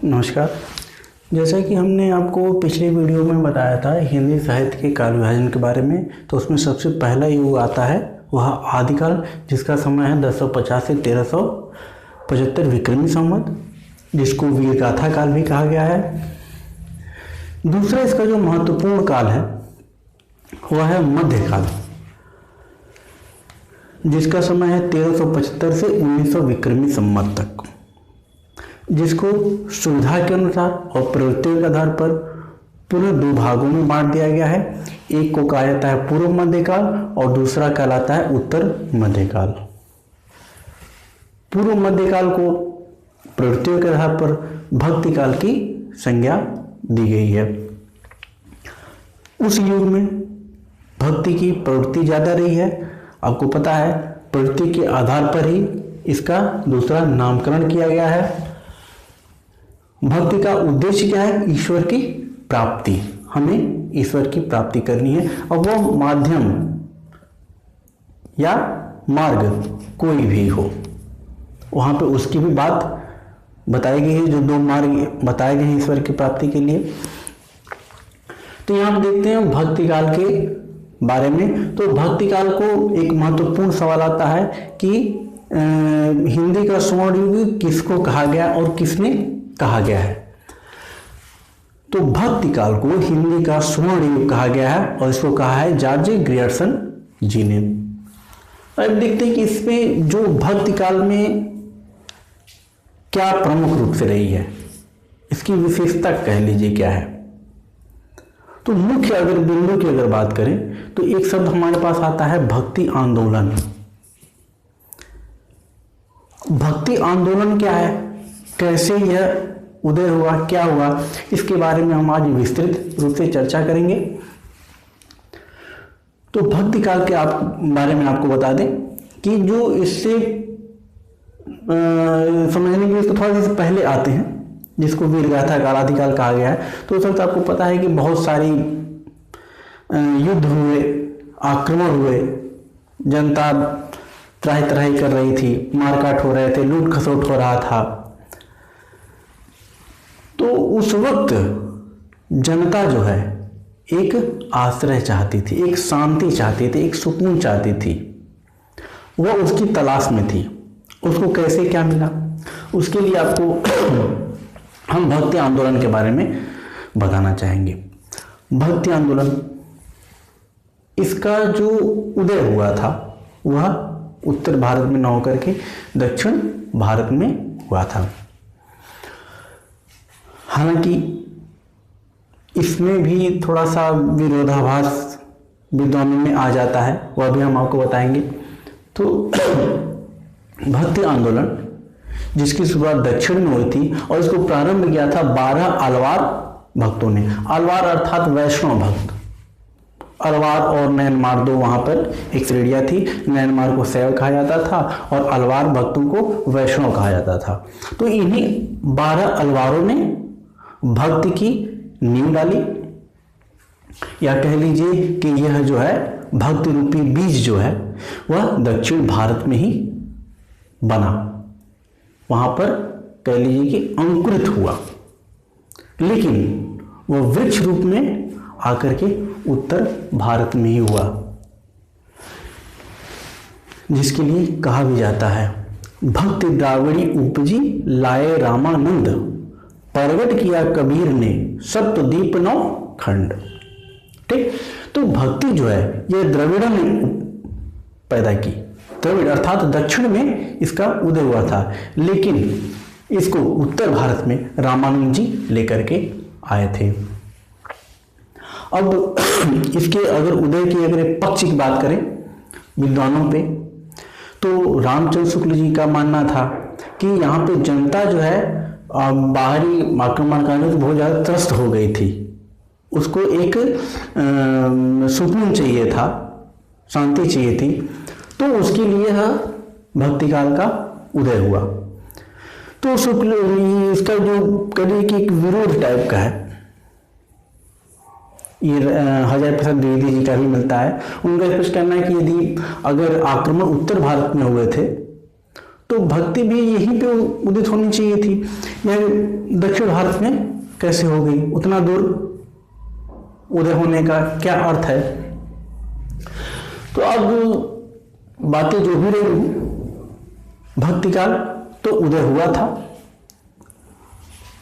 नमस्कार। जैसा कि हमने आपको पिछले वीडियो में बताया था हिंदी साहित्य के काल विभाजन के बारे में, तो उसमें सबसे पहला युग आता है वह आदिकाल, जिसका समय है 1050 से 1375 विक्रमी संवत, जिसको वीरगाथा काल भी कहा गया है। दूसरा इसका जो महत्वपूर्ण काल है वह है मध्यकाल, जिसका समय है 1375 से 1900 विक्रमी संवत तक, जिसको सुविधा के अनुसार और प्रवृत्तियों के आधार पर पुनः दो भागों में बांट दिया गया है। एक को कहा जाता है पूर्व मध्यकाल और दूसरा कहलाता है उत्तर मध्यकाल। पूर्व मध्यकाल को प्रवृत्तियों के आधार पर भक्ति काल की संज्ञा दी गई है। उस युग में भक्ति की प्रवृत्ति ज़्यादा रही है। आपको पता है प्रवृत्ति के आधार पर ही इसका दूसरा नामकरण किया गया है। भक्ति का उद्देश्य क्या है? ईश्वर की प्राप्ति। हमें ईश्वर की प्राप्ति करनी है और वह माध्यम या मार्ग कोई भी हो, वहाँ पे उसकी भी बात बताई गई है। जो दो मार्ग बताए गए हैं ईश्वर की प्राप्ति के लिए। तो यहाँ देखते हैं भक्ति काल के बारे में। तो भक्ति काल को एक महत्वपूर्ण सवाल आता है कि हिंदी का स्वर्ण युग किसको कहा गया और किसने कहा गया है। तो भक्ति काल को हिंदी का स्वर्ण युग कहा गया है और इसको कहा है जॉर्ज ग्रियर्सन जी ने। अब देखते हैं कि इसमें जो भक्ति काल में क्या प्रमुख रूप से रही है, इसकी विशेषता कह लीजिए क्या है। तो मुख्य अगर बिंदु की अगर बात करें तो एक शब्द हमारे पास आता है भक्ति आंदोलन। भक्ति आंदोलन क्या है, कैसे यह उदय हुआ, क्या हुआ, इसके बारे में हम आज विस्तृत रूप से चर्चा करेंगे। तो भक्ति काल के बारे में आपको बता दें कि जो इससे समझने के लिए तो थोड़ा सा पहले आते हैं, जिसको वीरगाथा काल आदिकाल कहा गया है। तो उस वक्त आपको पता है कि बहुत सारी युद्ध हुए, आक्रमण हुए, जनता त्राही त्राही कर रही थी, मारकाट हो रहे थे, लूट खसोट हो रहा था। तो उस वक्त जनता जो है एक आश्रय चाहती थी, एक शांति चाहती थी, एक सुकून चाहती थी। वह उसकी तलाश में थी। उसको कैसे क्या मिला, उसके लिए आपको हम भक्ति आंदोलन के बारे में बताना चाहेंगे। भक्ति आंदोलन, इसका जो उदय हुआ था वह उत्तर भारत में न होकर के दक्षिण भारत में हुआ था। हालांकि इसमें भी थोड़ा सा विरोधाभास विद्वानों में आ जाता है, वह भी हम आपको बताएंगे। तो भक्ति आंदोलन जिसकी शुरुआत दक्षिण में हुई थी और इसको प्रारंभ किया था 12 अलवार भक्तों ने। अलवार अर्थात वैष्णव भक्त। अलवार और नैनमार दो वहां पर एक श्रेणियां थी। नैनमार को शैव कहा जाता था और अलवार भक्तों को वैष्णव कहा जाता था। तो इन्हीं 12 अलवारों ने भक्ति की नींव डाली, या कह लीजिए कि यह जो है भक्ति रूपी बीज जो है वह दक्षिण भारत में ही बना। वहां पर कह लीजिए कि अंकुरित हुआ, लेकिन वह वृक्ष रूप में आकर के उत्तर भारत में ही हुआ, जिसके लिए कहा भी जाता है भक्ति द्राविड़ी उपजी लाए रामानंद, प्रगट किया कबीर ने सप्तद्वीप 9 खंड। ठीक, तो भक्ति जो है यह द्रविड़ ने पैदा की। द्रविड़ अर्थात दक्षिण में इसका उदय हुआ था, लेकिन इसको उत्तर भारत में रामानंद जी लेकर के आए थे। अब इसके अगर उदय की अगर एक पक्ष की बात करें विद्वानों पे, तो रामचंद्र शुक्ल जी का मानना था कि यहाँ पे जनता जो है बाहरी आक्रमण करने से बहुत ज़्यादा त्रस्त हो गई थी। उसको एक सुकून चाहिए था, शांति चाहिए थी। तो उसके लिए भक्ति काल का उदय हुआ। तो शुक्ल इसका जो करिए कि एक विरोध टाइप का है, ये हजारी प्रसाद द्विवेदी जी का भी मिलता है। उनका स्पष्ट कहना है कि यदि अगर आक्रमण उत्तर भारत में हुए थे तो तो भक्ति भी यहीं पे उदित होनी चाहिए थी, यह दक्षिण भारत में कैसे हो गई? उतना दूर उदय होने का क्या अर्थ है? तो अब बातें जो भी रही, भक्ति काल तो उदय हुआ था,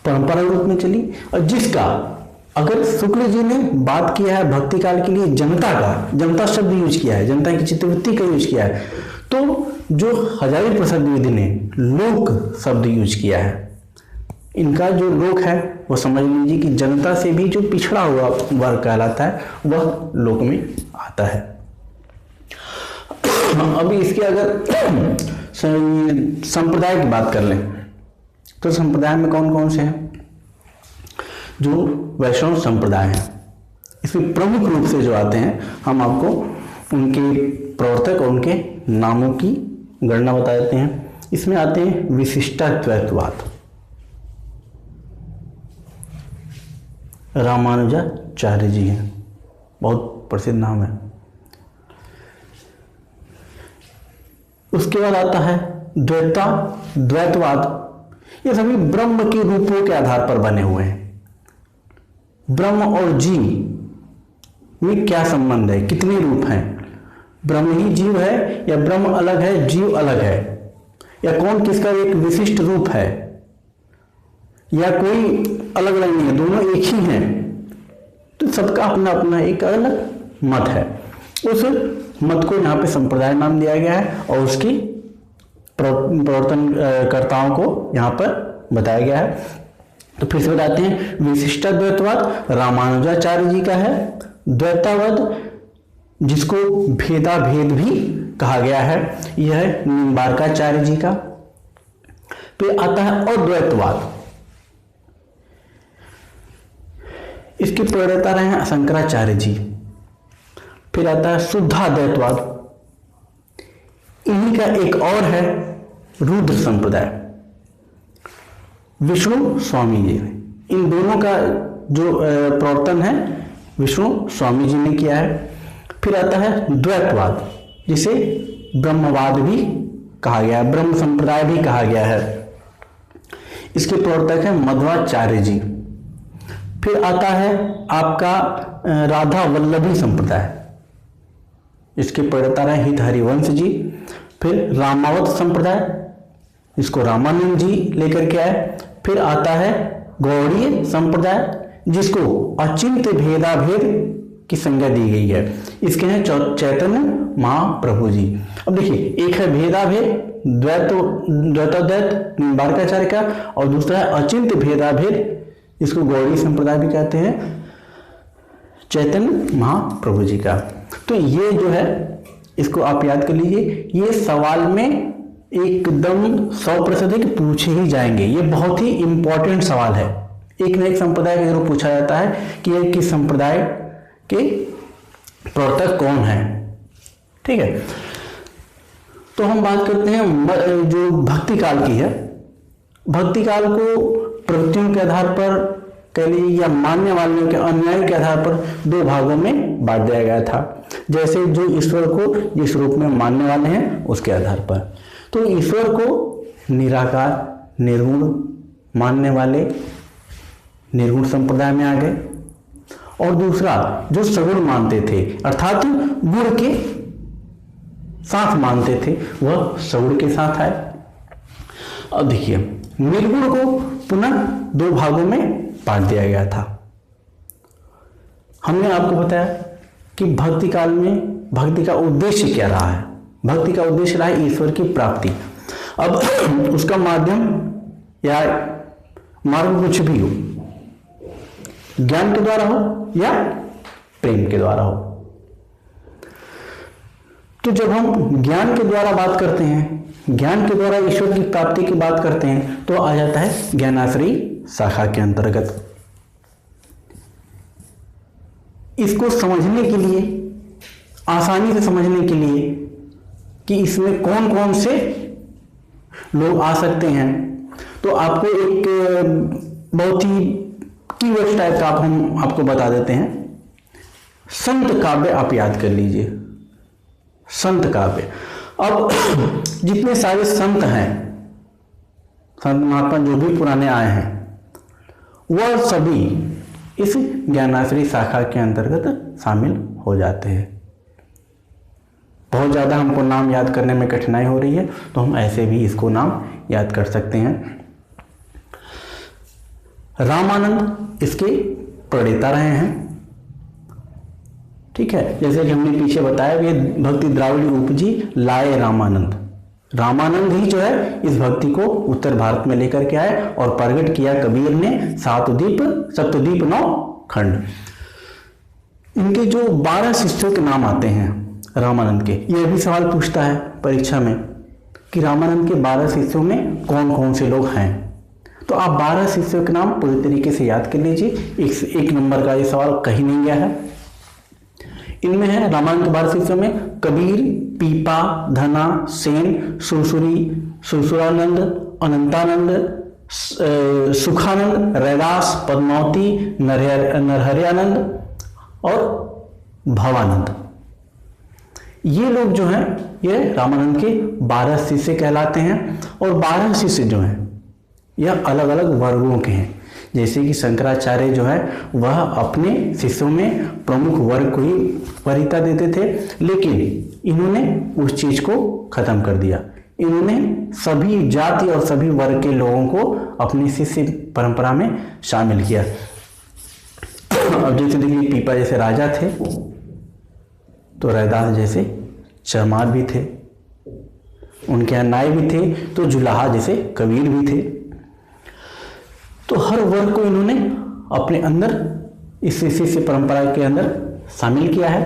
परंपरा रूप में चली, और जिसका अगर शुक्ल जी ने बात किया है भक्ति काल के लिए जनता का, जनता शब्द यूज किया है, जनता की चित्तवृत्ति का यूज किया है, तो जो हजारी प्रसाद द्विवेदी ने लोक शब्द यूज किया है, इनका जो लोक है वो समझ लीजिए कि जनता से भी जो पिछड़ा हुआ वर्ग कहलाता है वह लोक में आता है। अभी इसके अगर संप्रदाय की बात कर लें तो संप्रदाय में कौन कौन से हैं? जो वैष्णव संप्रदाय हैं, इसमें प्रमुख रूप से जो आते हैं, हम आपको उनके प्रवर्तक और उनके नामों की गणना बता देते हैं। इसमें आते हैं विशिष्टाद्वैतवाद, रामानुजाचार्य जी हैं, बहुत प्रसिद्ध नाम है। उसके बाद आता है द्वैतवाद, ये सभी ब्रह्म के रूपों के आधार पर बने हुए हैं। ब्रह्म और जीव में क्या संबंध है, कितने रूप हैं? ब्रह्म ही जीव है या ब्रह्म अलग है जीव अलग है, या कौन किसका एक विशिष्ट रूप है, या कोई अलग अलग नहीं है, दोनों एक ही हैं? तो सबका अपना अपना एक अलग मत है। उस मत को यहाँ पे संप्रदाय नाम दिया गया है और उसकी प्रवर्तनकर्ताओं को यहाँ पर बताया गया है। तो फिर से बताते हैं, विशिष्टाद्वैतवाद रामानुजाचार्य जी का है। द्वैतावाद जिसको भेदाभेद भी कहा गया है, यह है निम्बार्काचार्य जी का। फिर आता है अद्वैतवाद, इसके प्रणेता रहे हैं शंकराचार्य जी। फिर आता है शुद्धाद्वैतवाद, इन्हीं का एक और है रुद्र संप्रदाय, विष्णु स्वामी जी ने। इन दोनों का जो प्रवर्तन है विष्णु स्वामी जी ने किया है। फिर आता है द्वैतवाद, जिसे ब्रह्मवाद भी कहा गया है, ब्रह्म संप्रदाय भी कहा गया है। इसके प्रवर्तक है मध्वाचार्य जी। फिर आता है आपका राधा वल्लभी संप्रदाय, इसके प्रणेता रहे हित हरिवंश जी। फिर रामावत संप्रदाय, इसको रामानंद जी लेकर के आए। फिर आता है गौड़ीय संप्रदाय, जिसको अचिंत्य भेदाभेद की संज्ञा दी गई है। इसके हैं चैतन्य महाप्रभु जी। अब देखिए, एक है भेदाभेद द्वैतोद्वैत निम्बार्काचार्य का, और दूसरा है अचिंत्य भेदाभेद, इसको गौड़ी संप्रदाय भी कहते हैं, चैतन्य महाप्रभु जी का। तो ये जो है इसको आप याद कर लीजिए, ये सवाल में एकदम 100% पूछे ही जाएंगे। ये बहुत ही इंपॉर्टेंट सवाल है, एक न एक संप्रदाय का जरूर पूछा जाता है कि ये किस संप्रदाय के प्रवर्तक कौन है। ठीक है, तो हम बात करते हैं जो भक्ति काल की है। भक्ति काल को प्रवृत्तियों के आधार पर कह लीजिए या मानने वालों के अनुयायी के आधार पर दो भागों में बांट दिया गया था। जैसे जो ईश्वर को जिस रूप में मानने वाले हैं उसके आधार पर, तो ईश्वर को निराकार निर्गुण मानने वाले निर्गुण संप्रदाय में आ गए, और दूसरा जो सगुण मानते थे अर्थात गुण के साथ मानते थे वह सगुण के साथ आए। अब देखिए, निर्गुण को पुनः दो भागों में बांट दिया गया था। हमने आपको बताया कि भक्ति काल में भक्ति का उद्देश्य क्या रहा है। भक्ति का उद्देश्य रहा है ईश्वर की प्राप्ति। अब उसका माध्यम या मार्ग कुछ भी हो, ज्ञान के द्वारा हो या प्रेम के द्वारा हो। तो जब हम ज्ञान के द्वारा बात करते हैं, ज्ञान के द्वारा ईश्वर की प्राप्ति की बात करते हैं, तो आ जाता है ज्ञानाश्रयी शाखा के अंतर्गत। इसको समझने के लिए, आसानी से समझने के लिए कि इसमें कौन कौन से लोग आ सकते हैं, तो आपको एक बहुत ही कीवर्ड टाइप का हम आपको बता देते हैं। संत काव्य आप याद कर लीजिए, संत काव्य। अब जितने सारे संत हैं, संत महात्मा जो भी पुराने आए हैं, वह सभी इस ज्ञानाश्रयी शाखा के अंतर्गत शामिल हो जाते हैं। बहुत ज़्यादा हमको नाम याद करने में कठिनाई हो रही है तो हम ऐसे भी इसको नाम याद कर सकते हैं। रामानंद इसके प्रणेता रहे हैं, ठीक है। जैसे कि हमने पीछे बताया ये भक्ति द्राविड़ी उपजी लाए रामानंद। रामानंद ही जो है इस भक्ति को उत्तर भारत में लेकर के आए और प्रकट किया कबीर ने सप्तद्वीप 9 खंड। इनके जो 12 शिष्यों के नाम आते हैं रामानंद के, यह भी सवाल पूछता है परीक्षा में कि रामानंद के 12 शिष्यों में कौन कौन से लोग हैं। तो आप 12 शिष्यों के नाम पूरी तरीके से याद कर लीजिए। एक नंबर का ये सवाल कहीं नहीं गया है। इनमें है रामानंद के 12 शिष्यों में कबीर, पीपा, धना, सेन, सुरसुरानंद, अनंतानंद, सुखानंद, रैदास, पद्मावती, नरहरियानंद और भवानंद। ये लोग जो हैं ये रामानंद के 12 शिष्य कहलाते हैं। और 12 शिष्य जो हैं यह अलग अलग वर्गों के हैं। जैसे कि शंकराचार्य जो है वह अपने शिष्यों में प्रमुख वर्ग को ही वरीयता देते थे, लेकिन इन्होंने उस चीज को खत्म कर दिया। इन्होंने सभी जाति और सभी वर्ग के लोगों को अपनी शिष्य परंपरा में शामिल किया। अब जैसे देखिए पीपा जैसे राजा थे तो रैदास जैसे चमार भी थे, उनके यहाँ नाई भी थे, तो जुलाहा जैसे कबीर भी थे। तो हर वर्ग को इन्होंने अपने अंदर इस शिष्य परंपरा के अंदर शामिल किया है।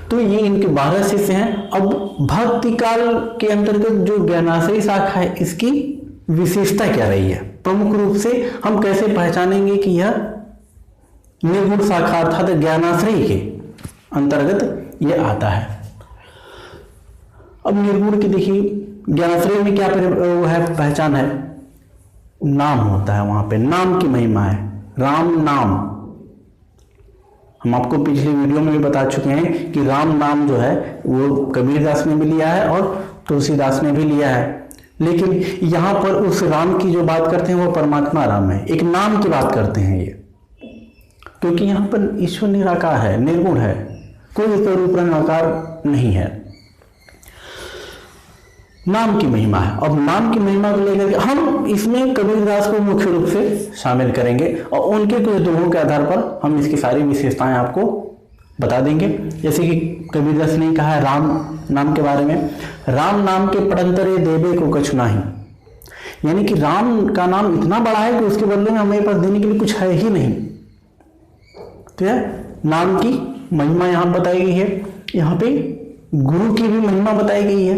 तो ये इनके 12 शिष्य हैं। अब भक्ति काल के अंतर्गत जो ज्ञानाश्रयी शाखा है इसकी विशेषता क्या रही है, प्रमुख रूप से हम कैसे पहचानेंगे कि यह निर्गुण शाखा अर्थात ज्ञानाश्रयी के अंतर्गत यह आता है। अब निर्गुण की देखिए ज्ञानाश्रयी में क्या वो है, पहचान है, नाम होता है, वहां पे नाम की महिमा है, राम नाम। हम आपको पिछले वीडियो में भी बता चुके हैं कि राम नाम जो है वो कबीरदास ने भी लिया है और तुलसीदास ने भी लिया है, लेकिन यहां पर उस राम की जो बात करते हैं वो परमात्मा राम है, एक नाम की बात करते हैं ये, क्योंकि यहां पर ईश्वर निराकार है, निर्गुण है, कोई इसका रूप रंग आकार नहीं है। नाम की महिमा है। अब नाम की महिमा को लेकर हम इसमें कबीरदास को मुख्य रूप से शामिल करेंगे और उनके कुछ दोहों के आधार पर हम इसकी सारी विशेषताएं आपको बता देंगे। जैसे कि कबीरदास ने कहा है राम नाम के बारे में, राम नाम के पड़ंतरे देवे को कछु नाही, यानी कि राम का नाम इतना बड़ा है कि उसके बदले में हमें पास देने के लिए कुछ है ही नहीं। तो यह नाम की महिमा यहां बताई गई है। यहाँ पे गुरु की भी महिमा बताई गई है।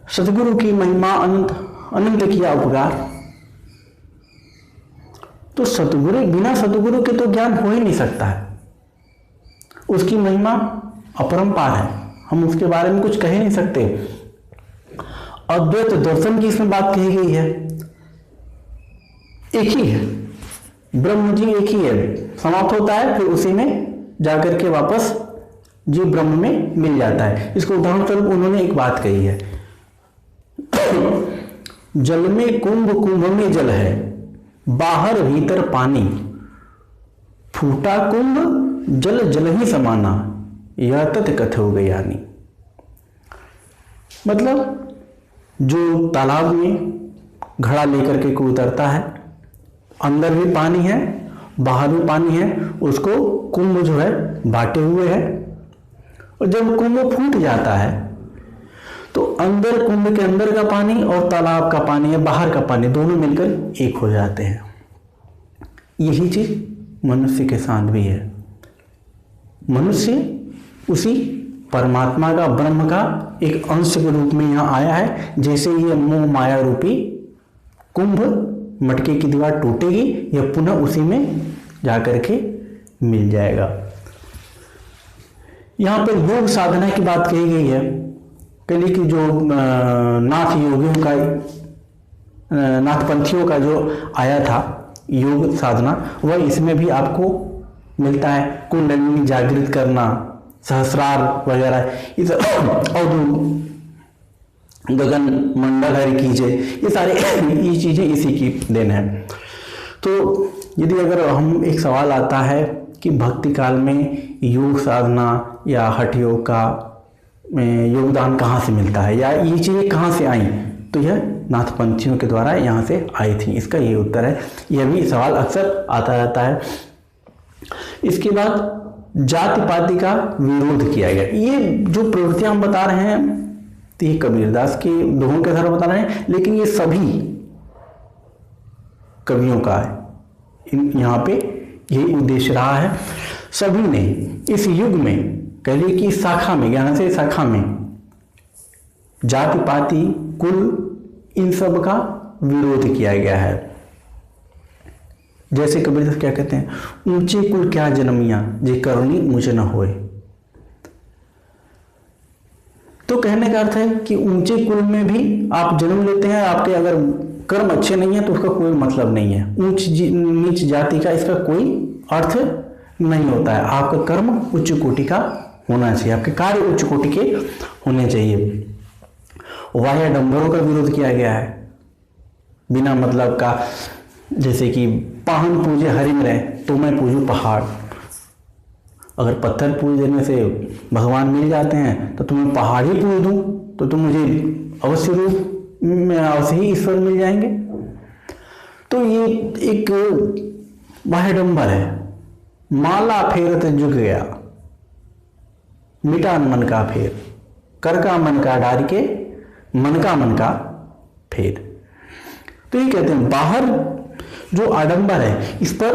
सतगुरु की महिमा अनंत अनंत किया उपकार। तो सतगुरु, बिना सतगुरु के तो ज्ञान हो ही नहीं सकता है, उसकी महिमा अपरंपार है, हम उसके बारे में कुछ कह ही नहीं सकते। अद्वैत दर्शन की इसमें बात कही गई है, एक ही है, ब्रह्म जी एक ही है, समाप्त होता है फिर उसी में जाकर के वापस जीव ब्रह्म में मिल जाता है। इसको उदाहरण स्वरूप उन्होंने एक बात कही है, जल में कुंभ, कुंभ में जल है, बाहर भीतर पानी, फूटा कुंभ जल जल ही समाना, यह तत् कथो ज्ञानी। मतलब जो तालाब में घड़ा लेकर के कोई उतरता है, अंदर भी पानी है बाहर भी पानी है, उसको कुंभ जो है बांटे हुए है, और जब कुंभ फूट जाता है तो अंदर कुंभ के अंदर का पानी और तालाब का पानी या बाहर का पानी दोनों मिलकर एक हो जाते हैं। यही चीज मनुष्य के साथ भी है। मनुष्य उसी परमात्मा का, ब्रह्म का एक अंश के रूप में यहां आया है। जैसे ये मोह माया रूपी कुंभ मटके की दीवार टूटेगी, यह पुनः उसी में जाकर के मिल जाएगा। यहां पर योग साधना की बात कही गई है। पहले की जो नाथ योगियों का, नाथपंथियों का जो आया था योग साधना, वह इसमें भी आपको मिलता है। कुंडलिनी जागृत करना, सहस्रार वगैरह, इस और गगन मंडल हरि कीजिए, ये सारे ये चीजें इसी की देन है। तो यदि अगर हम एक सवाल आता है कि भक्ति काल में योग साधना या हठ योग का योगदान कहाँ से मिलता है या ये चीजें कहाँ से आई, तो यह नाथपंथियों के द्वारा यहाँ से आई थी। इसका ये उत्तर है। यह भी सवाल अक्सर आता रहता है। इसके बाद जाति पाति का विरोध किया गया। ये जो प्रवृत्तियां हम बता रहे हैं तो ये कबीरदास के दोहों के द्वारा बता रहे हैं, लेकिन ये सभी कवियों का है। यहाँ पे यही उद्देश्य रहा है। सभी ने इस युग में, कह लीजिए कि शाखा में, ज्ञान से शाखा में जाति पाति कुल इन सब का विरोध किया गया है। जैसे कबीरदास क्या कहते हैं, ऊंचे कुल क्या जन्मिया जे करुणी मुझे न होए। तो कहने का अर्थ है कि ऊंचे कुल में भी आप जन्म लेते हैं, आपके अगर कर्म अच्छे नहीं है तो उसका कोई मतलब नहीं है। ऊंच नीच जाति का इसका कोई अर्थ नहीं होता है। आपका कर्म उच्च कोटि का होना चाहिए, आपके कार्य उच्च कोटि के होने चाहिए। वाह्याडंबरों का विरोध किया गया है, बिना मतलब का। जैसे कि पाहन पूजे हरिंग रहे तो मैं पूजूं पहाड़। अगर पत्थर पूज देने से भगवान मिल जाते हैं तो तुम्हें पहाड़ ही पूज दूं तो तुम मुझे अवश्य रूप में अवश्य ही ईश्वर मिल जाएंगे। तो ये एक वाह्याडंबर है। माला फेरत जुग गया मिटा मन का फेर, कर का मन का डार के मन का फेर। तो ये कहते हैं बाहर जो आडंबर है इस पर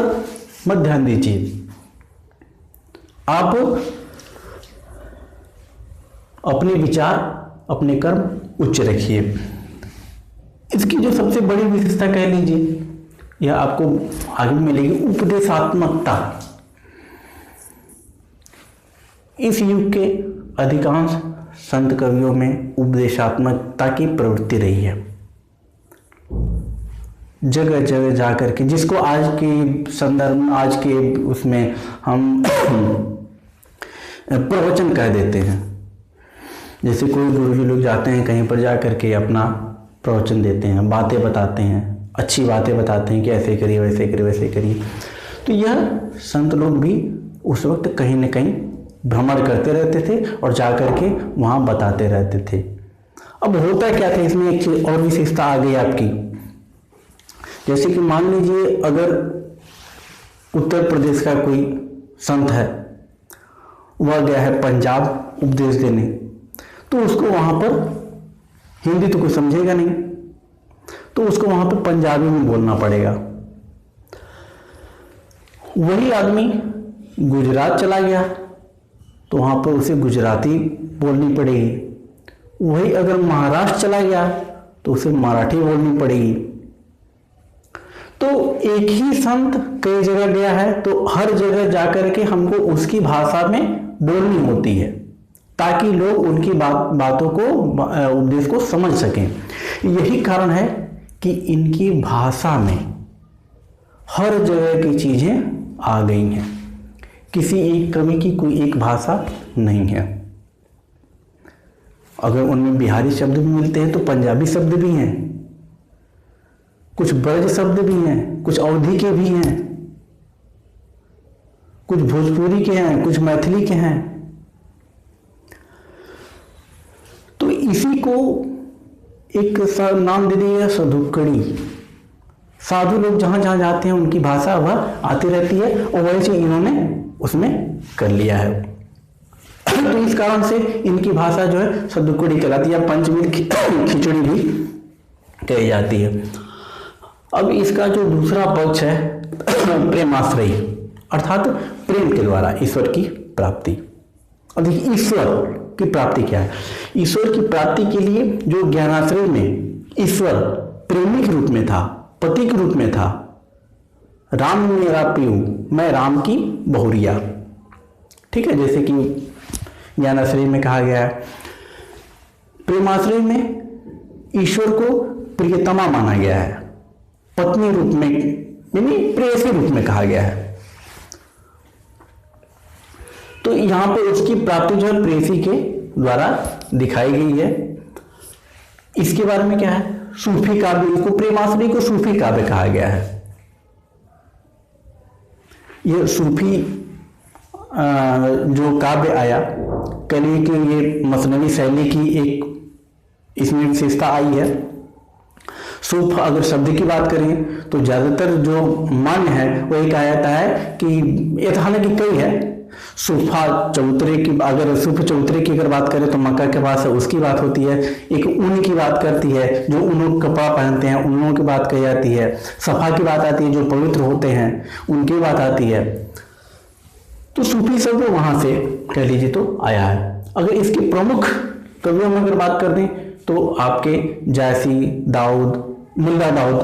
मत ध्यान दीजिए। आप अपने विचार अपने कर्म उच्च रखिए। इसकी जो सबसे बड़ी विशेषता कह लीजिए, यह आपको आगे मिलेगी, उपदेशात्मकता। इस युग के अधिकांश संत कवियों में उपदेशात्मकता की प्रवृत्ति रही है। जगह जगह जाकर के, जिसको आज के संदर्भ में, आज के उसमें हम प्रवचन कह देते हैं। जैसे कोई गुरुजी लोग जाते हैं कहीं पर जा करके अपना प्रवचन देते हैं, बातें बताते हैं, अच्छी बातें बताते हैं कि ऐसे करिए वैसे करिए वैसे करिए। तो यह संत लोग भी उस वक्त कहीं न कहीं भ्रमण करते रहते थे और जा करके वहाँ बताते रहते थे। अब होता क्या था, इसमें एक चीज और विशेषता आ गई आपकी। जैसे कि मान लीजिए अगर उत्तर प्रदेश का कोई संत है, वह गया है पंजाब उपदेश देने, तो उसको वहाँ पर हिंदी तो कोई समझेगा नहीं, तो उसको वहाँ पर पंजाबी में बोलना पड़ेगा। वही आदमी गुजरात चला गया तो वहाँ पर उसे गुजराती बोलनी पड़ेगी। वही अगर महाराष्ट्र चला गया तो उसे मराठी बोलनी पड़ेगी। तो एक ही संत कई जगह गया है तो हर जगह जाकर के हमको उसकी भाषा में बोलनी होती है ताकि लोग उनकी बातों को, उपदेश को समझ सकें। यही कारण है कि इनकी भाषा में हर जगह की चीजें आ गई हैं। किसी एक कवि की कोई एक भाषा नहीं है। अगर उनमें बिहारी शब्द भी मिलते हैं तो पंजाबी शब्द भी हैं, कुछ ब्रज शब्द भी हैं, कुछ अवधी के भी हैं, कुछ भोजपुरी के हैं, कुछ मैथिली के हैं। तो इसी को एक नाम दे दिया सदुक्कड़ी। साधु लोग जहां जहां जाते हैं उनकी भाषा वह आती रहती है और वैसे इन्होंने उसमें कर लिया है। तो इस कारण से इनकी भाषा जो है सदुक्कड़ी कहलाती है, पंचमील खिचड़ी भी कही जाती है। अब इसका जो दूसरा पक्ष है प्रेमाश्रयी, अर्थात प्रेम के द्वारा ईश्वर की प्राप्ति। और देखिए ईश्वर की प्राप्ति क्या है। ईश्वर की प्राप्ति के लिए जो ज्ञानाश्रय में ईश्वर प्रेमी के रूप में था, पति के रूप में था, राम मेरा पियू मैं राम की बहुरिया, ठीक है, जैसे कि ज्ञानाश्रय में कहा गया है। प्रेमाश्रय में ईश्वर को प्रियतमा माना गया है, पत्नी रूप में यानी प्रेयसी रूप में कहा गया है। तो यहाँ पे उसकी प्राप्ति जो है प्रेयसी के द्वारा दिखाई गई है। इसके बारे में क्या है, सूफी काव्य, इसको प्रेमाश्रय को सूफी काव्य कहा गया है। ये सूफी जो काव्य आया, कलिए कि ये मसनवी शैली की एक इसमें विशेषता आई है। सूफ अगर शब्द की बात करें तो ज्यादातर जो मान्य है वो एक कहा जाता है कि ये तो हालांकि कई है, सूफा चौतरे की, अगर सूफ चौतरे की अगर बात करें तो मक्का के पास है उसकी बात होती है। एक ऊन की बात करती है, जो ऊन कपड़ा पहनते हैं उनों की बात कही जाती है। सफा की बात आती है, जो पवित्र होते हैं उनकी बात आती है। तो सूफी शब्द वहां से कह लीजिए तो आया है। अगर इसके प्रमुख कवियों में अगर बात कर दें तो आपके जायसी, दाऊद, मुल्ला दाऊद,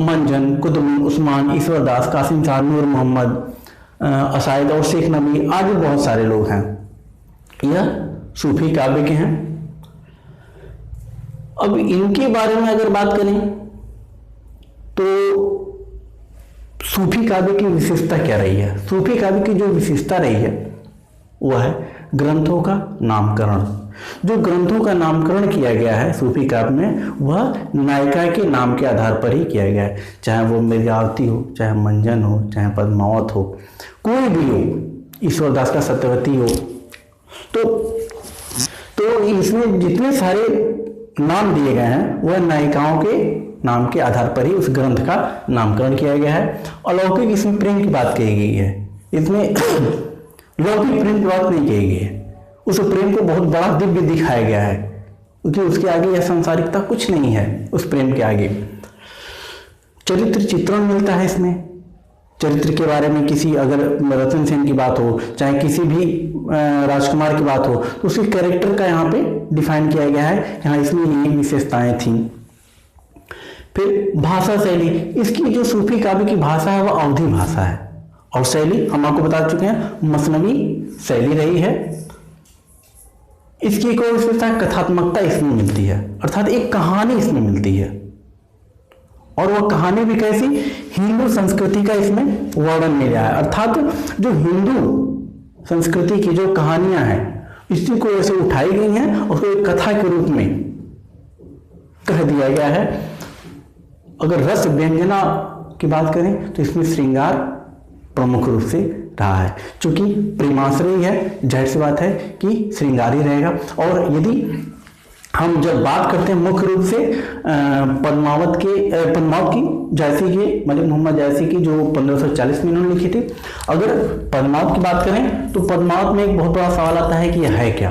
मंजन, कुतुब उस्मान, ईश्वरदास, कासिम शाह, नूर मोहम्मद, असाइद और शेख नबी आदि बहुत सारे लोग हैं, यह सूफी काव्य के हैं। अब इनके बारे में अगर बात करें तो सूफी काव्य की विशेषता क्या रही है। सूफी काव्य की जो विशेषता रही है वह है ग्रंथों का नामकरण। जो ग्रंथों का नामकरण किया गया है सूफी काव्य में, वह नायिका के नाम के आधार पर ही किया गया है। चाहे वो मिर्जावती हो, चाहे मंजन हो, चाहे पद्मावत हो, कोई भी हो, ईश्वरदास का सत्यवती हो, तो इसमें जितने सारे नाम दिए गए हैं वह नायिकाओं के नाम के आधार पर ही उस ग्रंथ का नामकरण किया गया है। अलौकिक इसमें प्रेम की बात कही गई है, इसमें लौकिक प्रेम की बात नहीं कही गई है। उस प्रेम को बहुत बड़ा दिव्य दिखाया गया है, क्योंकि उसके आगे यह सांसारिकता कुछ नहीं है। उस प्रेम के आगे चरित्र चित्रण मिलता है इसमें। चरित्र के बारे में किसी, अगर रतन सेन की बात हो, चाहे किसी भी राजकुमार की बात हो, तो उसके कैरेक्टर का यहाँ पे डिफाइन किया गया है, यहाँ इसमें ये विशेषताएं थी। फिर भाषा शैली, इसकी जो सूफी काव्य की भाषा है वह अवधी भाषा है, और शैली हम आपको बता चुके हैं मसनवी शैली रही है। इसकी एक और विशेषता कथात्मकता इसमें मिलती है, अर्थात एक कहानी इसमें मिलती है, और वह कहानी भी कैसी, हिंदू संस्कृति का इसमें वर्णन मिला है। अर्थात जो हिंदू संस्कृति की जो कहानियां हैं इसी को ऐसे उठाई गई हैं, उसको एक कथा के रूप में कह दिया गया है। अगर रस व्यंजना की बात करें तो इसमें श्रृंगार प्रमुख रूप से रहा है, क्योंकि प्रेमाश्रय है, जाहिर सी बात है कि श्रृंगार ही रहेगा। और यदि हम जब बात करते हैं मुख्य रूप से पद्मावत की, जायसी के, मलिक मोहम्मद जायसी की, जो 1540 में इन्होंने लिखी थी। अगर पद्मावत की बात करें तो पद्मावत में एक बहुत बड़ा सवाल आता है कि यह है क्या,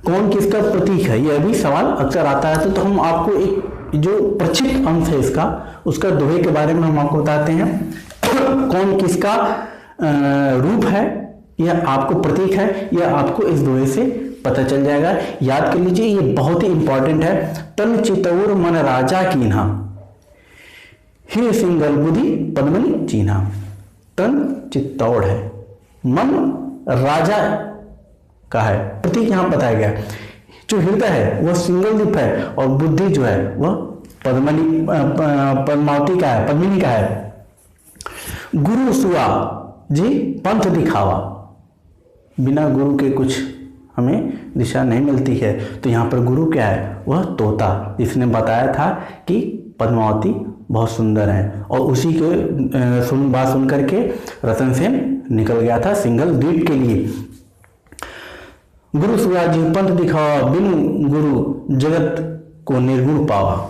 कौन किसका प्रतीक है, यह भी सवाल अक्सर आता है। तो हम आपको एक जो प्रचित अंश है इसका, उसका दोहे के बारे में हम आपको बताते हैं। कौन किसका रूप है, यह आपको प्रतीक है, यह आपको इस दोहे से पता चल जाएगा। याद कर लीजिए, ये बहुत ही इंपॉर्टेंट है। तन चितौर मन राजा कीन्हा, हे सिंगल बुद्धि पद्मनि चीन्हा। तन चित्तौड़ है, मन राजा का है, प्रतीक यहां बताया गया। जो हृदय है वह सिंगल दीप है, और बुद्धि जो है वह पद्मावती का है, पद्मिनी का है। गुरु सुआ जी पंथ दिखावा, बिना गुरु के कुछ हमें दिशा नहीं मिलती है। तो यहाँ पर गुरु क्या है, वह तोता, जिसने बताया था कि पद्मावती बहुत सुंदर है, और उसी के बात सुन करके रतन सेन निकल गया था सिंगल द्वीप के लिए। गुरु सुआ जी पंथ दिखावा, बिन गुरु जगत को निर्गुण पावा।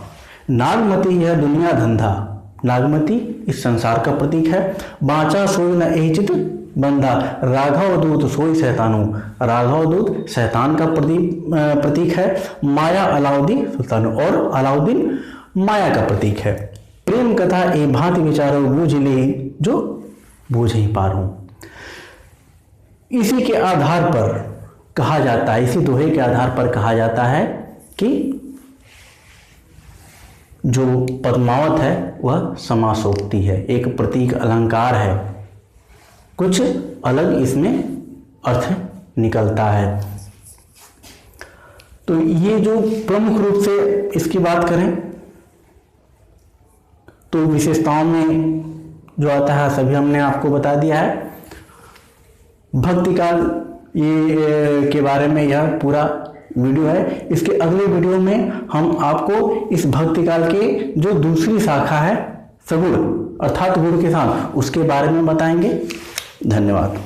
नागमती यह दुनिया धंधा, नागमती इस संसार का प्रतीक है। बाचा सोई न एचित बंधा, राघव दूत सोई शैतानु, राघव दूत शैतान का प्रतीक है। माया अलाउद्दीन सुल्तान, और अलाउद्दीन माया का प्रतीक है। प्रेम कथा ए भांति विचारो, बूझ ले जो बूझ ही पारो। इसी के आधार पर कहा जाता है, इसी दोहे के आधार पर कहा जाता है कि जो पद्मावत है वह समासोक्ति है, एक प्रतीक अलंकार है, कुछ अलग इसमें अर्थ निकलता है। तो ये जो प्रमुख रूप से इसकी बात करें तो विशेषताओं में जो आता है सभी हमने आपको बता दिया है। भक्ति काल ये के बारे में यह पूरा वीडियो है। इसके अगले वीडियो में हम आपको इस भक्ति काल के जो दूसरी शाखा है सगुण अर्थात गुण के साथ, उसके बारे में बताएंगे। धन्यवाद।